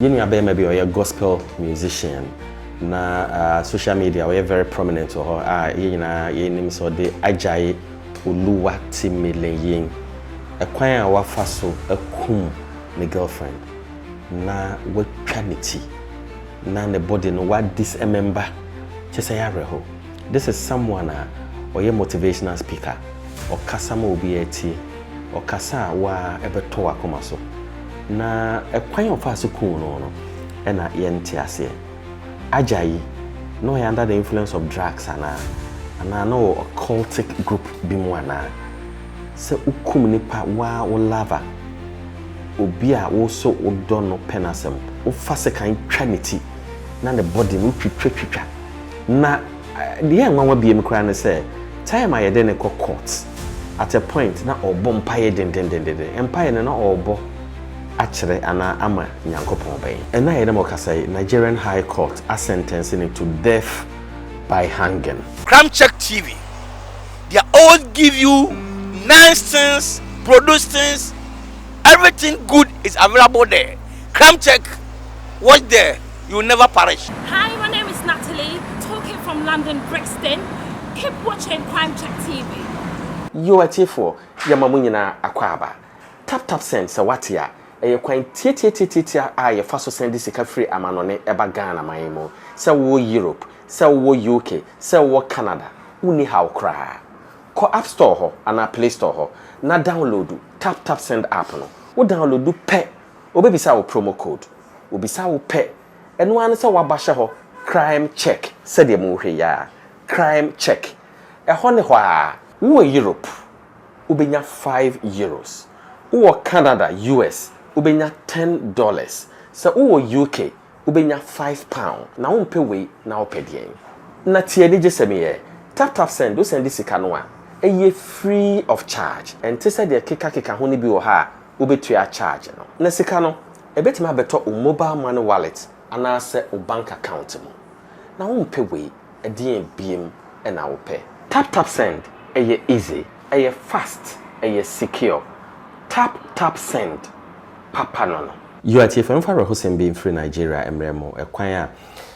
You know, maybe you're a gospel musician. Na social media, we are very prominent. Or you know, so the Ajay Uluwa Timileyin. A kwanya wafaso a kum the girlfriend. Na we trinity. Na the body no what dismember. Just reho. This is someone or a motivational speaker or kasamo obieti or kasa wa ebeto akomaso. Na a kwanya wafaso kum no na yentiase. Ajay no under the influence of drugs and I know a cultic group bimwana. Se ukum nipa wa o lava obi a wo so odo no penasem wo fase kan trinity na the body no twitwa na the enwa wa biem kra ne say time I dey ne court at a point na obo mpaye den empire ne na obo actually ana ama nyankopon ben and na yedem okasai Nigerian High Court are sentencing him to death by hanging. Crime Check TV, they all give you nice things, produce things, everything good is available there. Crime Check, watch there, you will never perish. Hi, my name is Natalie, talking from London, Brixton. Keep watching Crime Check TV. You are T4, Yamamunina Akwaba. Tap send so what ya? A quaint tia I faso send this free amanone eba Ghana maimo. So wo Europe, so wo UK, so wo Canada. Uni how cry. Ko App Store ho and Play Store ho. Na download tap send app no. Wo download do pe. Obebisa wo promo code. Obisa wo pe. And one sa wa basha ho Crime Check. Said ye mo ya. Crime Check. E ho ne ho a. Wo Europe. Ubenya €5. Wo Canada, US. Ubenya $10. So wo UK. Ubenya £5. Na umpe we na upe dien. Na tie ni jese me ye. Tap send do send this kanwa. Eye free of charge. And te said the kika ho ni bi wo ha ubetua charge no. Na sika no ebetima beto o mobile money wallet ana se o bank account mo. Na umpe we edien biem e na upe. Tap send eye easy, eye fast, eye secure. Tap send papa no. You are TFM for Hussein being free Nigeria emremo ekwanya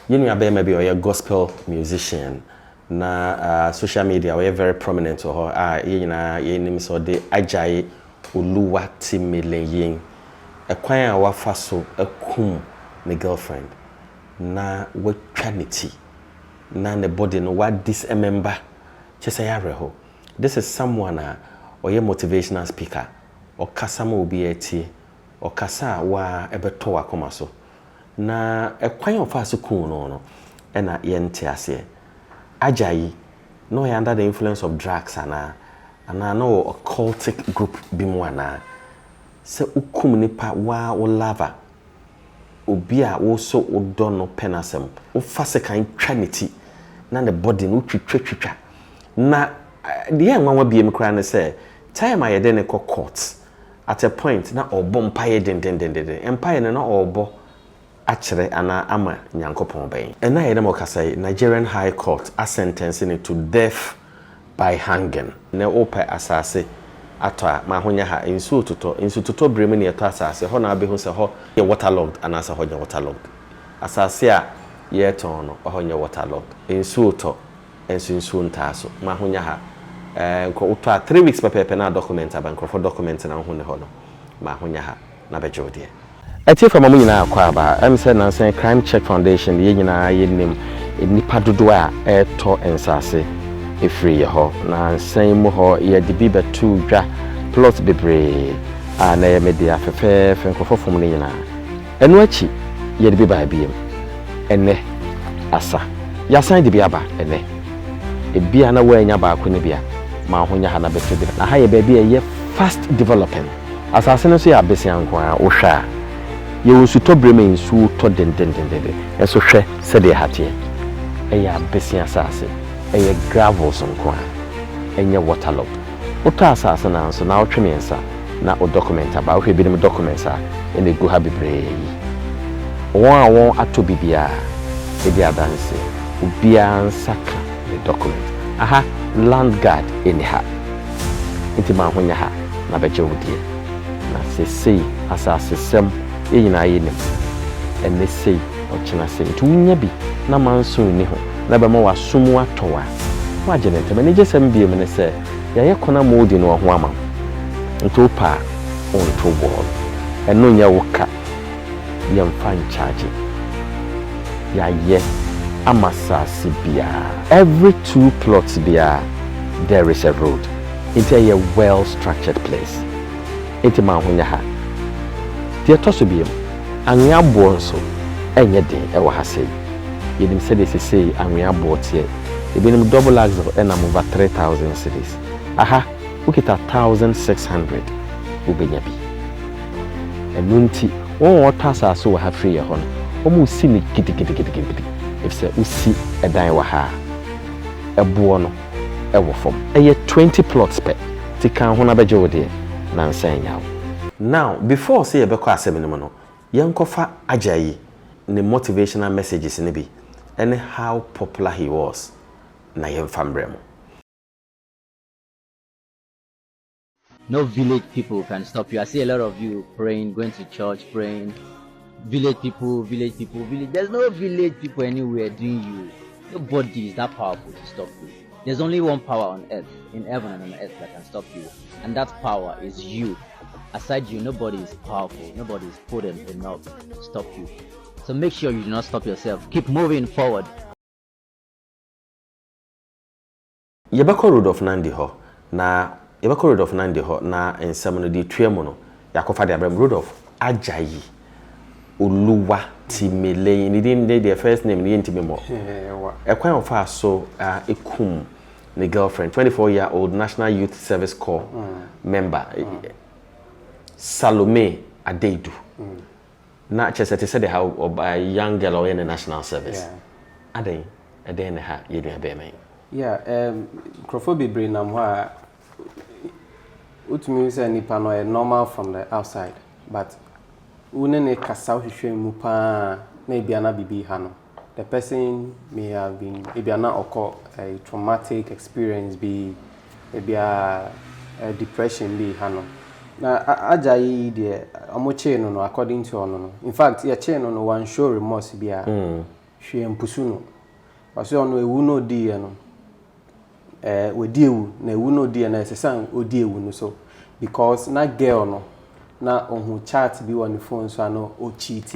you know abe maybe or a gospel musician na social media we are very prominent or you know yenim so the Ajay Uluwa Timileyin ekwanya wafaso akum the girlfriend na we trinity na the body no what dismember just reho. This is someone or a motivational speaker or kasamo obieti or kasa wa ebeto akomaso na ekwan ofaso kun no na yentiase. Ajay no under the influence of drugs and I know a cultic group bimwana. Se ukum nipa wa o lava obi a wo so odo no penasem wo fase kan trinity na the body no twitwa na the enwa wa biem kra ne say time I dey ne court at a point na obo mpaye den empire na obo actually ana ama nyankopon ben and na yedem okasai Nigerian High Court are sentencing him to death by hanging. Na ope asase atwa mahonya ha insu toto bremu ne eto asase ho na abehu se ho ye waterlogged ana se ho ye waterlogged asase a ye ton no ho ye waterlogged insu to ensu ntaso mahonya ha ko utwa 3 weeks pepe na document abankro for document na ho ne ho no mahonya ha na bejode ati fa mamu nyina akwa ba am say na say Crime Check Foundation ye nyina ye nim nipa dodo a eto ensase efree ye ho na san mu ho ye de bi betu dwa plot bebre na ye media fefe nkofofom ne nyina enu achi ye de bi ba biem enne asa ya san de bi aba enne ebia na wa nya ba ko ne bia ma honya ha na betede na ha ye ba bia ye fast developing asase no so ya besian kwa wo hwa ye wosuto breme nsu to den eso hwe se de hatie ya besian asase ye gravel some kwa enye waterlogged uto asase na nso na otwemiensa na o document aba hwe bi dem documents a ene gu ha bebre won ato bibia e dia dance obia nsaka the document aha land guard eni ha intima honya ha na beje wodie na sesei asase sem yina yenim and they say or china say to nyabi na manso ni ho na be ma wasumu atowa wa genete me je sem biem ne say ya ye kona modi no ho ama nto pa on to wall eno nya woka yam fan charge ya ye amasasi bia every 2 plots bia there is a road into a well structured place into ma honya ha tie to so biem anwea bo nso enye den e wo ha sei yedim se de sei anwea bo tie ebinim double axle and I'm over 3,000 cities aha ukita 1,600 ubenya bi enunti won otasa so ha free ho no omu si ni gidigidi if say usi edan wa ha ebo no ewo fom eye 20 plots per tika ho na beje wo de na nsanya now before say ebekọ asem no yenkofa ajayi ne motivational messages ne bi and how popular he was na yemfambremo. No village people can stop you. I see a lot of you praying, going to church, praying. Village people. There's no village people anywhere doing you. Nobody is that powerful to stop you. There's only one power on earth, in heaven and on earth, that can stop you. And that power is you. Aside you, nobody is powerful. Nobody is potent enough to stop you. So make sure you do not stop yourself. Keep moving forward. Yebeko road of Nandi ho na yebeko road of Nandi ho na ensam no di tuemu no yakofa de abram road of Ajayi Oluwa Timele ni din the first name ni ntime mo ekwan ofa so ekum the girlfriend 24-year-old National Youth Service Corps member Salome Adeidu na chesete said how a young girl in the national service aden ha yedin abeme. Yeah, Crawford brain am wha utumi say nipa no normal from the outside, but unene kasa hwehwe mu pa na bia na bibi ha no. The person may have been bia na occur a traumatic experience be bia depression be ha no. Na Ajayi de amoche no according to ono no. In fact, ya che no one show remorse bia hwe mpusu no. Waso ono ewu no di no. Wediewu na ewu no die na sesan odiewu no so because na girl no na ohun chat bi on the phone so no o cheat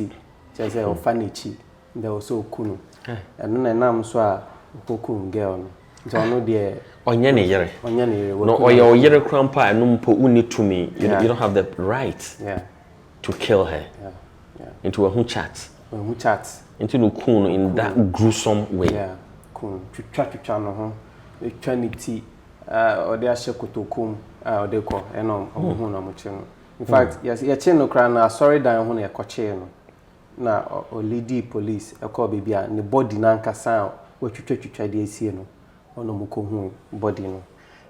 say o fanichi there also kunu eno na nam so a kokun girl no so no die onye ne yere no oye oyere krampa eno mpo uni to me you don't have the right to kill her into a chat into no kunu in that gruesome way kun twitwa no ho etwanity ode ahye kotokum ode ko eno ohu na moche no in fact yes ye che no kra na sorry dan ho na ekoche no na o lady police eko bibia ne body na nkasa watwitwa de esie no ono muko hu body no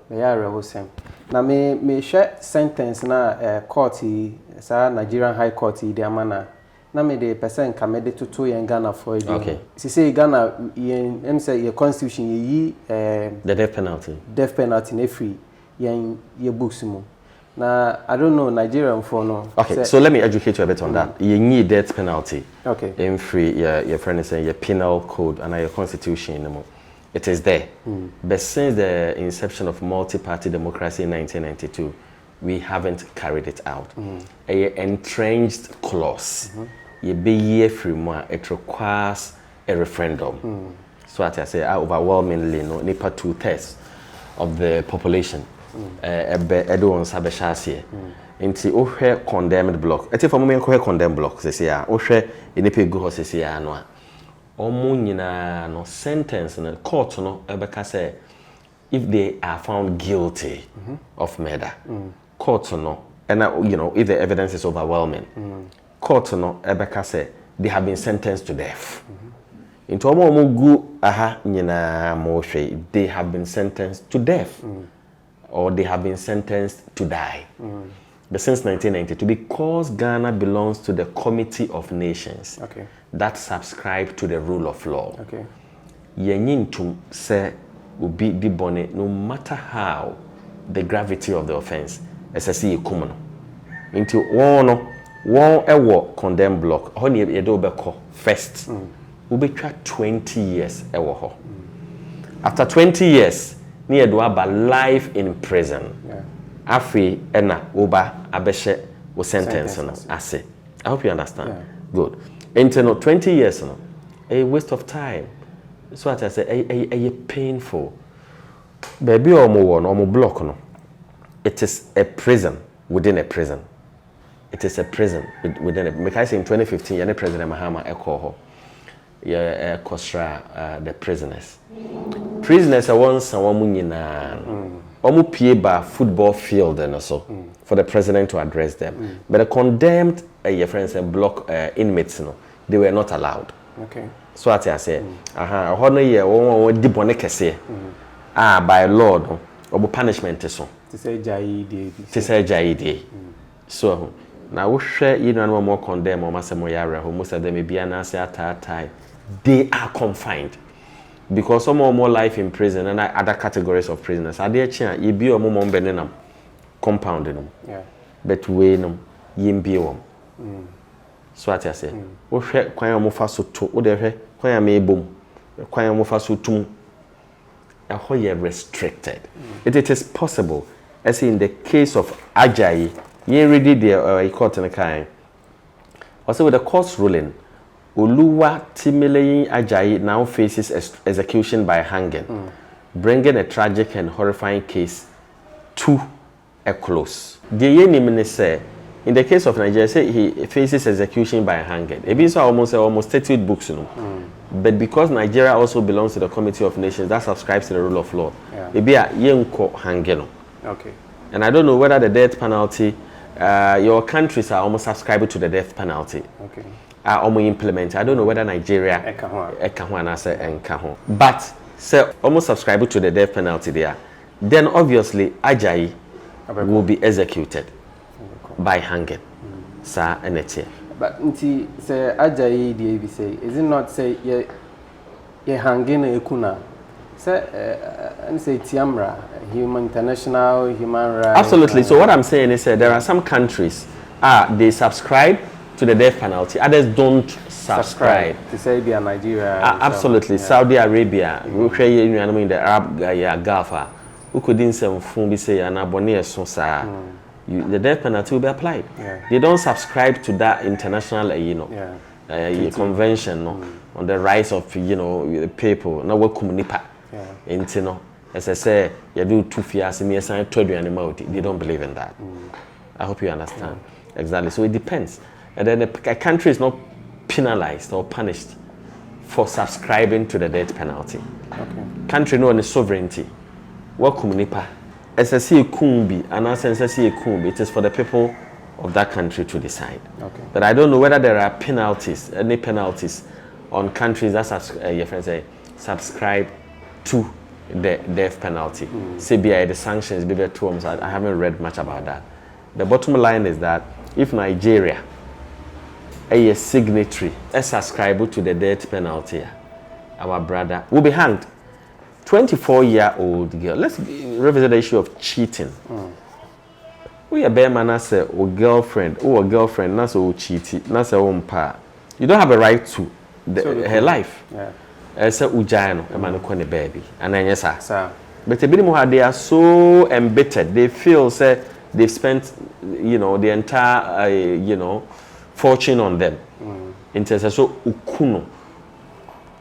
be ya reho sem na me hwe sentence na court sa Nigerian High Court de amana na me de person ka me de toto yen Ghana for you. Okay. Say Ghana yen say your constitution yi the death penalty na free yen ye books mu. Na I don't know Nigerian for no. Okay, say, so let me educate you a bit on that. You need death penalty. Okay. In free your friend is saying your penal code and your constitution it is there. But since the inception of multi-party democracy in 1992 we haven't carried it out. A entrenched clause. Ye be year free more, it requires a referendum. So as I say, overwhelmingly no nipa 2/3 of the population everyone sabeshasi. Inti ohwe condemned block. Eti for moment ohwe condemned block say ya. Ohwe enipa gu ho say ya no a. Omo nyina no sentence no court no ebeka say if they are found guilty of murder. Court no and if the evidence is overwhelming court no ebeka say they have been sentenced to death into omo gu aha nyina mo hwe they have been sentenced to death or they have been sentenced to die but since 1992 because Ghana belongs to the Committee of Nations that subscribe to the rule of law yenyintum say obi di bone no matter how the gravity of the offense SSC kumono into one one ewo condemned block ho ne ye do be call first we be twa 20 years ewo ho after 20 years ne ye do aba life in prison afi ena oba abehye wo sentence no ase. I hope you understand. Good. Into 20 years no a waste of time. So what I say a painful baby or block no. It is a prison within a prison. It is a prison within a. Make I say in 2015, any President Mahama Ekoho, Kostra, the prisoners. Prisoners are once someone munina. Omu pieba football field and also for the president to address them. But the condemned, your friends and block inmates, no, they were not allowed. Okay. So what I say, honor ye, one deep one by law, no, or punishment is so. To say Jaidi. To say Jaidi. So now we share you know more condemn or Masamoyara, who most of them may be an answer at a time. They are confined because some more life in prison and other categories of prisoners. Are there chance you be a more benenum compounding them? Yeah. But we no yimbi wom. So what I say, we share kwanya mo fa so to, we dey kwanya me bom, kwanya mo fa so tum. How you restricted. It is possible, as in the case of Ajayi, you already the court in the kind. Also with the court's ruling, Oluwa Timileyin Ajayi now faces execution by hanging, bringing a tragic and horrifying case to a close. The Yenimene say, in the case of Nigeria, say he faces execution by hanging. It means almost 30 books, you know. But because Nigeria also belongs to the Committee of Nations that subscribes to the rule of law, it be a yenko hangeno. Okay. And I don't know whether the death penalty, your countries are almost subscribed to the death penalty. Okay. Are almost implemented. I don't know whether Nigeria but say almost subscribed to the death penalty there. Then obviously Ajayi will be executed by hanging. Sir and but nti say Ajayi dey say is it not say ye hanging ekuna say and say tiamra international human rights. Absolutely. So what I'm saying is there are some countries they subscribe to the death penalty, others don't subscribe. To say be Nigeria. Absolutely. Saudi Arabia, we create in the Arab Gulf. Who couldn't say phone be say an abonne so sa. The death penalty will be applied. They don't subscribe to that international, convention on the rights of the people. Now what communipa, as I say, you do 2 years and you told you animal. They don't believe in that. I hope you understand exactly. So it depends, and then a country is not penalized or punished for subscribing to the death penalty. Country no any sovereignty. What communipa. SSC Kumbi and SSC Kumbi, it is for the people of that country to decide. But I don't know whether there are penalties, any penalties on countries that your friends say subscribe to the death penalty. CBI, the sanctions, maybe 2 months. I haven't read much about that. The bottom line is that if Nigeria, a signatory, is subscribed to the death penalty, our brother will be hanged. 24-year-old girl. Let's revisit the issue of cheating. We a bear man as a girlfriend, a girlfriend, that's all cheating, that's a home pa. You don't have a right to her life. As a ujano, a man who baby, and then yes, sir. But a bit more, they are so embittered. They feel say they've spent, the entire, fortune on them. In terms of so ukuno.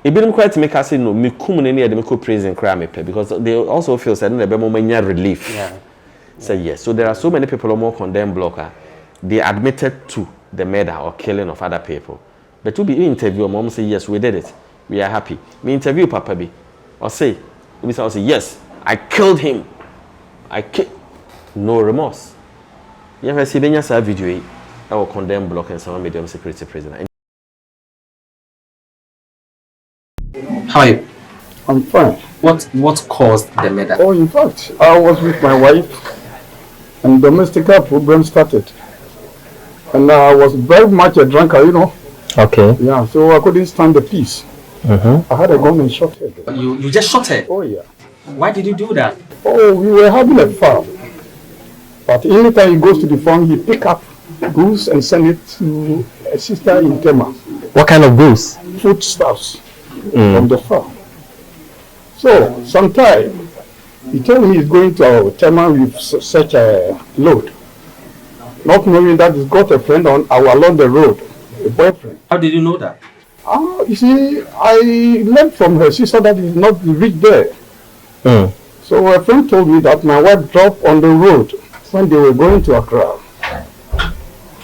It didn't quite make us say no, me come near the praise and cry me because they also feel certain the moment relief. Say yes. So there are so many people who are more condemned blocker. They admitted to the murder or killing of other people. But to be interviewed, mom say yes, we did it. We are happy. Me interview Papa B. Or say, yes, I killed him. No remorse. You ever see the video? I will condemn block and some medium security prisoner. How are you? I'm fine. What caused the murder? Oh, in fact, I was with my wife and domestic problem started. And I was very much a drunkard, Okay. Yeah, so I couldn't stand the peace. I had a gun and shot her. You just shot her? Oh, yeah. Why did you do that? Oh, we were having a farm. But anytime he goes to the farm, he pick up goods and send it to a sister in Tema. What kind of goods? Foodstuffs from the farm. So sometime he told me he's going to Tema with such a load, not knowing that he's got a friend along the road, a boyfriend. How did you know that? You see, I learned from her sister that he's not reached there. So a friend told me that my wife dropped on the road when they were going to Accra.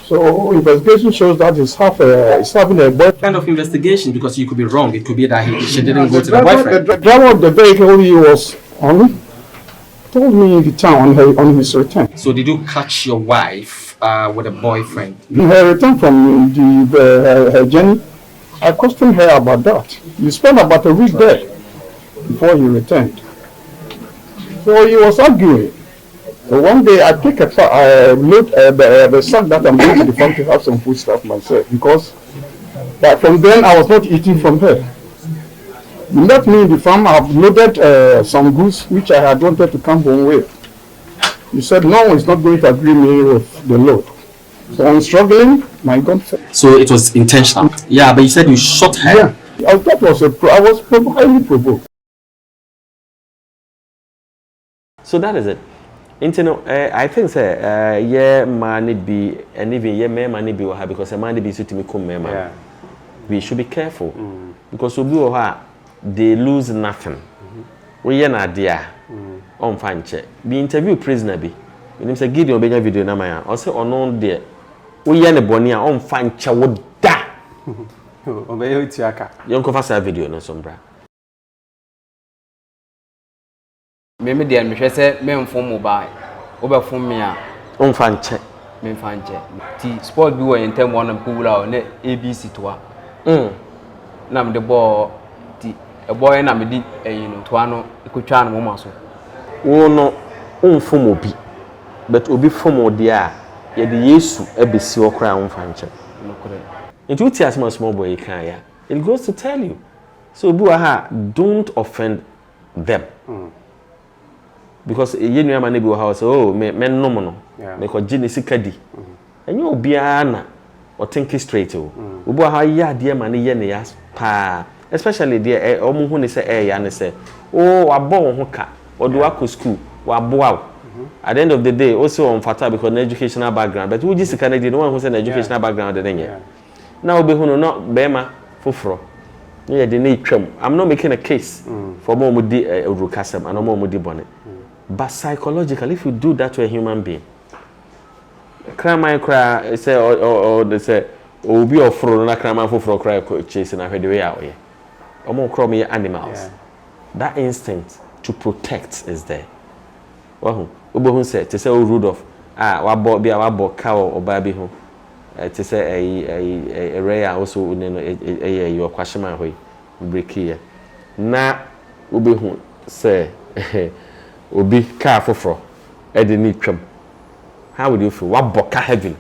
So investigation shows that he's having a boyfriend. What kind of investigation? Because you could be wrong. It could be that she didn't go to the boyfriend. The driver of the vehicle he was on told me in the town on his return. So did you catch your wife with a boyfriend? In her return from her journey, I questioned her about that. He spent about a week there before he returned. So he was arguing. So one day I pick the sack that I'm going to the farm to have some food stuff myself, because from then I was not eating from her. He met me in the farm. I've loaded some goods which I had wanted to come home with. He said no, he's not going to agree me with the load. So I'm struggling. My gun fell. So it was intentional. Yeah, but you said you shot her. Yeah, I was highly provoked. So that is it. I think say yeah man be and even yeah man be because a man be so to me come man. We should be careful because they lose nothing. We are not there. On fanche. Be interview prisoner be. When him say Gideon be video na maya. Or say unknown there. We are the bonia on fanche would da. Obey tiaka. You don't cover video no sombra. Meme de me hwese me mfom mobile obefom me a on fanche me fanche ti sport bi wo yentem won ko wura o ne ABC toa na me de ball ti e boy na me di no toa no ekotwa no mo so wo no mfom obi but obi fom odi a ye de Yesu abesi okra on fanche no kore into ti as small boy kan ya it goes to tell you so obi wa don't offend them. Because you know man be house me nom no me ko gini sikadi enye obia na o think straight o obo ha ya de man ye ne ya pa especially there omo hu ne say ya ne say wabo ho ka odo akọ school wabo out at the end of the day also on fata because an educational background but we just can no one who say an educational background de nye na obe hu no bema foforo ye de na twam I'm not making a case for more mudi urukasem and more mudi bone. But psychologically, if you do that to a human being, cry, say, or they say, oh, be of fraud, na cry, for cry, chasing a head way out here. Or more crummy animals. That instinct to protect is there. Well, Ubo said, to say, oh, Rudolph, what bought cow or baby home. To say a rare also, your question, my way, break here. Na Ubo say, Obi car foforo e de ni twam. How would you feel? What boka heaven?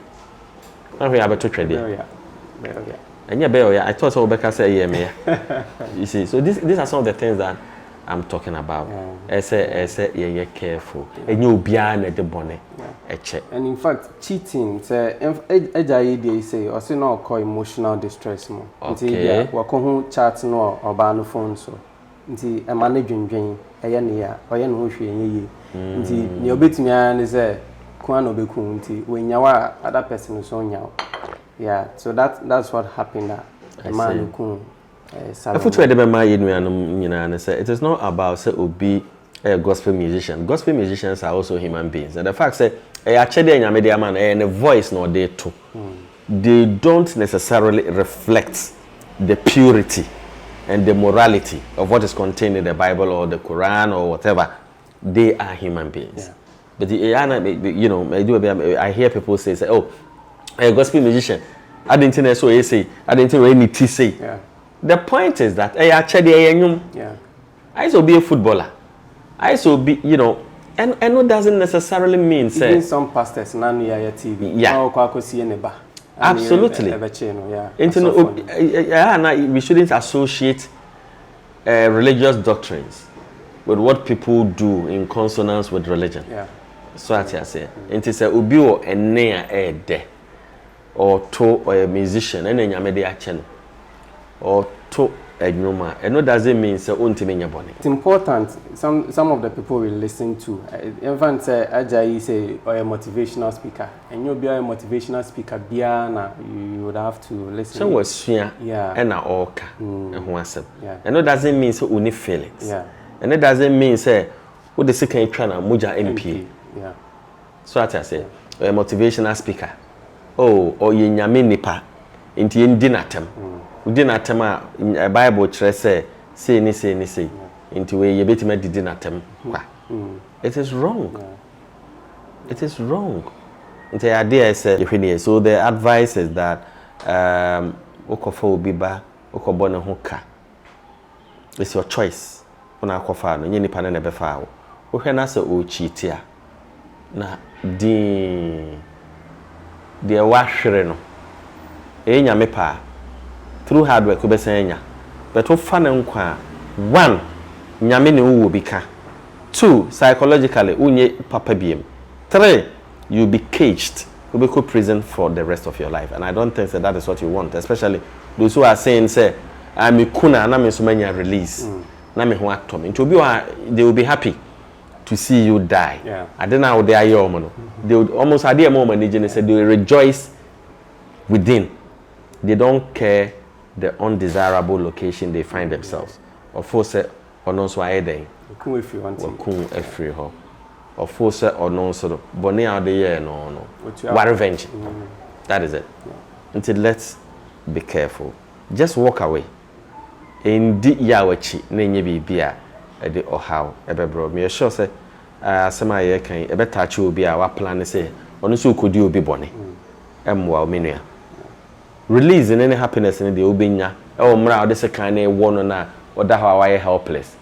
How we have to trade there? Yeah. I thought so Obeka say yeah. You see, so these are some of the things that I'm talking about. I say yeah careful. And you be na de bone e check. And in fact, cheating say they say or say no call emotional distress mo. Okay. Wa ko hu chat no oba no phone so. Nti e manage dwendwen eye ne ya oye no hwe enye nti ne obetumi an ne say kwa no beku nti wenyawa other person so nyawo. Yeah, so that's what happened that the man ku Afutu ede be ma ye nuanom nyina ne say it is not about say obi a gospel musician. Gospel musicians are also human beings. And the fact say achede anyame de man the voice no dey too. They don't necessarily reflect the purity and the morality of what is contained in the Bible or the Quran or whatever. They are human beings. Yeah. But you know, I hear people say, oh, a gospel musician, I didn't know so you say, I didn't know any T say. Yeah. The point is that I used be a footballer. I used be, you know, and it doesn't necessarily mean say even some pastors now near TV. Yeah. Absolutely. We shouldn't associate religious doctrines with what people do in consonance with religion. Yeah. So I say, it is a ubio and nea de. or to or a musician and nyame de ache no or to edwuma and what does it mean say ontimi nya bone. It's important. Some of the people we listen to, even say Ajayi say or a motivational speaker, and you'll be a motivational speaker. Biana, you would have to listen. So was sua, yeah, and a orca, and who asem. Yeah, and what does it mean say uni feelings. Yeah, and it doesn't mean say what the second trana muja MP. Yeah, so what I say a motivational speaker. Oh, or ye nyame nipa, inti ye dinatem. Dinatem a Bible chere say ni say inti we ye betima di dinatem kwa. It is wrong. Yeah. It is wrong. Inti idea say so the advice is that okofa obi ba okobo ne ho ka. It's your choice. Una akofa no nye nipa na befa wo. Wo hwe na say o cheat a na din de wahwere no nyame pa through hard work obesanya but wo fa ne nkwa one nyame ne wo bika two psychologically unye papa biem three you be caged you be co prison for the rest of your life and I don't think that is what you want, especially those who are saying say I'm kuna na me so manya release na me ho atom nti obi they will be happy to see you die. Yeah. I don't know how they are your they would almost idea more managing say they will rejoice within. They don't care the undesirable location they find themselves. Of course, or no so then. Come if you want to. Come every ho. Of course, or no so bonnet out the year no. What revenge? That is it. Yeah. Until let's be careful. Just walk away. Indi yawachi nenye bibia. Ede ohaw ebebro me sure say asema ye kan ebe touch obi a wa plan say onu so kodi obi bone emwa omenua release in any happiness in the obenya e o mra ode se kan na ewo no na oda ha wa helpless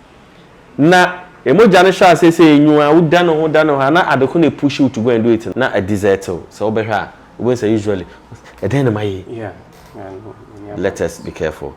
na emoja ne sha say enyu a uda no ho da no ha na adeko na push you to go and do it na a desert so obehwa we say usually e den na maye. Yeah. Let us be careful.